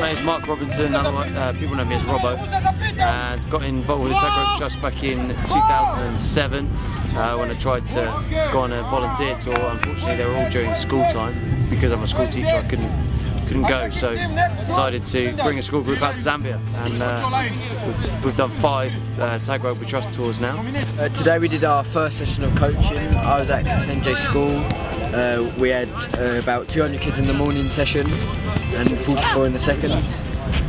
my name is Mark Robinson, people know me as Robbo, and got involved with the Tag Rugby Trust back in 2007 when I tried to go on a volunteer tour. Unfortunately they were all during school time. Because I'm a school teacher I couldn't go, so decided to bring a school group out to Zambia, and we've done 5 Tag Rugby Trust tours now. Today we did our first session of coaching. I was at SNJ school. We had about 200 kids in the morning session and 44 in the second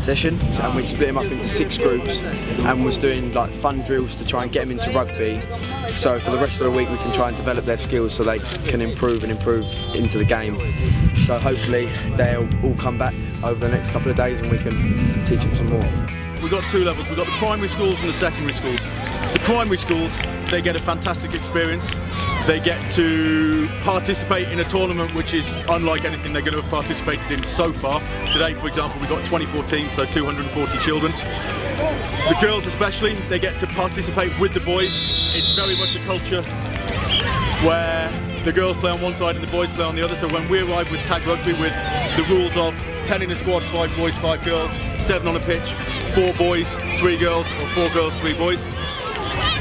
session, and we split them up into 6 groups and was doing like fun drills to try and get them into rugby, so for the rest of the week we can try and develop their skills so they can improve into the game. So hopefully they'll all come back over the next couple of days and we can teach them some more. We've got 2 levels. We've got the primary schools and the secondary schools. The primary schools, they get a fantastic experience. They get to participate in a tournament which is unlike anything they're going to have participated in so far. Today, for example, we've got 24 teams, so 240 children. The girls especially, they get to participate with the boys. It's very much a culture where the girls play on one side and the boys play on the other. So when we arrive with tag rugby with the rules of 10 in a squad, 5 boys, 5 girls, 7 on a pitch, 4 boys, 3 girls, or 4 girls, 3 boys,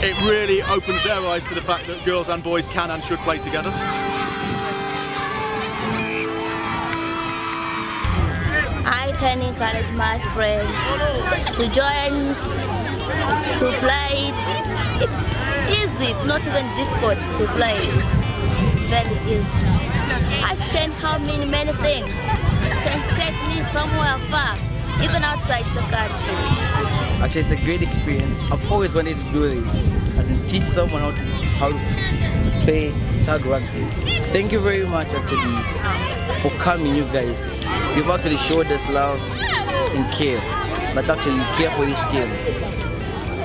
it really opens their eyes to the fact that girls and boys can and should play together. I can encourage my friends to join, to play. It's easy, it's not even difficult to play. It's very easy. It can help me in many things. It can take me somewhere far, even outside the country. Actually, it's a great experience. I've always wanted to do this, as in teach someone how to play tag rugby. Thank you very much actually for coming, you guys. You've actually showed us love and care, but actually care for this game.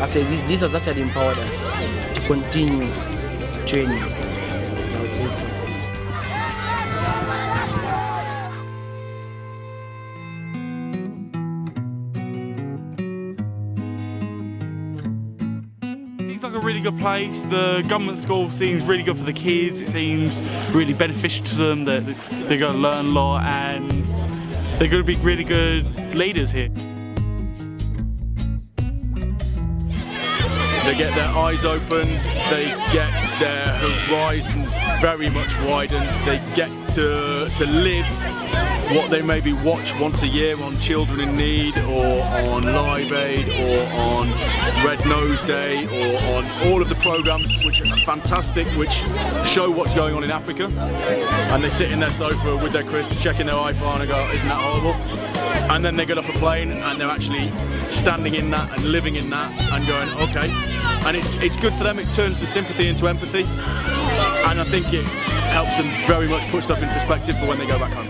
Actually, this has actually empowered us to continue training. I would say so. Like a really good place. The government school seems really good for the kids. It seems really beneficial to them, that they're going to learn a lot and they're going to be really good leaders here. They get their eyes opened, they get their horizons very much widened, they get to live what they maybe watch once a year on Children in Need or on Live Aid or on Red Nose Day or on all of the programmes which are fantastic, which show what's going on in Africa, and they sit in their sofa with their crisps checking their iPhone and go, isn't that horrible? And then they get off a plane and they're actually standing in that and living in that and going, okay. And it's good for them, it turns the sympathy into empathy, and I think it helps them very much put stuff in perspective for when they go back home.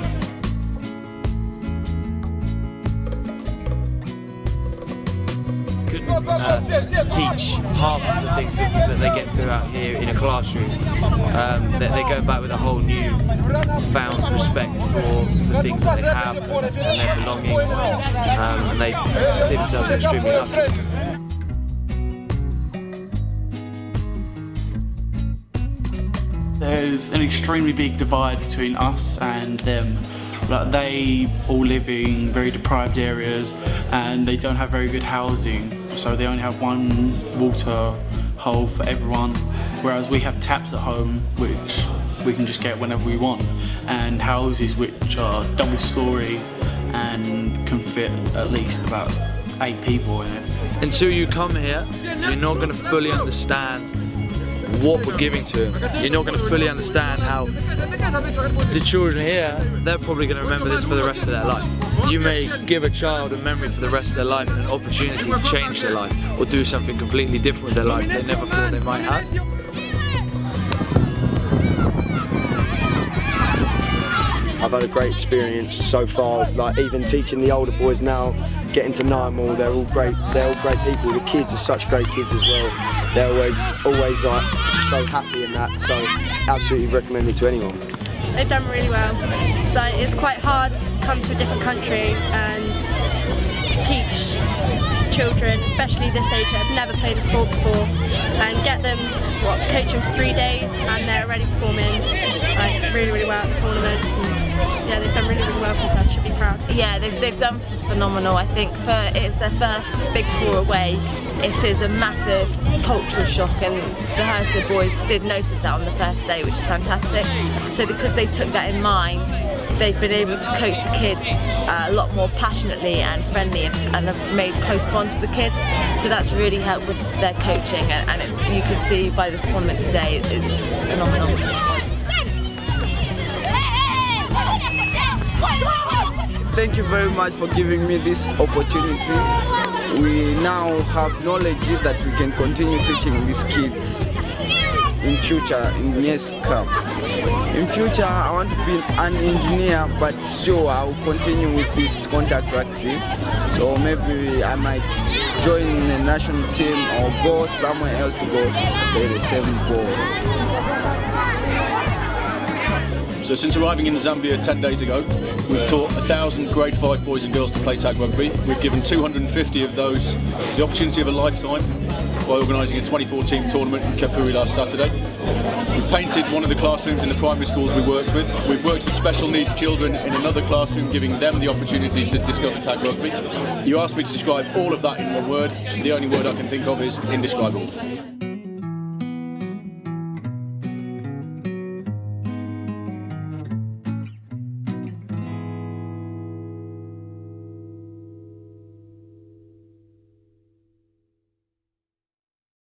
Couldn't teach half of the things that they get through out here in a classroom. They go back with a whole new found respect for the things that they have and their belongings, and they see themselves extremely lucky. There's an extremely big divide between us and them. Like, they all live in very deprived areas and they don't have very good housing, so they only have one water hole for everyone, whereas we have taps at home which we can just get whenever we want, and houses which are double-storey and can fit at least about 8 people in it. Until you come here, you're not going to fully understand what we're giving to them. You're not going to fully understand how the children here, they're probably going to remember this for the rest of their life. You may give a child a memory for the rest of their life and an opportunity to change their life or do something completely different with their life they never thought they might have. I've had a great experience so far, like even teaching the older boys now, getting to know them all, they're all great people. The kids are such great kids as well. They're always like so happy and that, so absolutely recommend it to anyone. They've done really well. It's quite hard to come to a different country and teach children, especially this age, that have never played a sport before, and get them coach them for 3 days and they're already performing like really well at the tournaments. yeah, they've done really, really well for themselves. Should be proud. Yeah, they've done phenomenal. I think it's their first big tour away. It is a massive cultural shock, and the Hurstmere boys did notice that on the first day, which is fantastic. So because they took that in mind, they've been able to coach the kids a lot more passionately and friendly, and have made close bonds with the kids. So that's really helped with their coaching, and you can see by this tournament today, it's phenomenal. Thank you very much for giving me this opportunity. We now have knowledge that we can continue teaching these kids in future, in years to come. In future, I want to be an engineer, but sure, I will continue with this contact rugby. So maybe I might join the national team or go somewhere else to go play the same ball. So since arriving in Zambia 10 days ago, we've taught 1,000 grade 5 boys and girls to play tag rugby. We've given 250 of those the opportunity of a lifetime by organising a 24-team tournament in Kafuri last Saturday. We painted one of the classrooms in the primary schools we worked with. We've worked with special needs children in another classroom, giving them the opportunity to discover tag rugby. You asked me to describe all of that in one word. The only word I can think of is indescribable.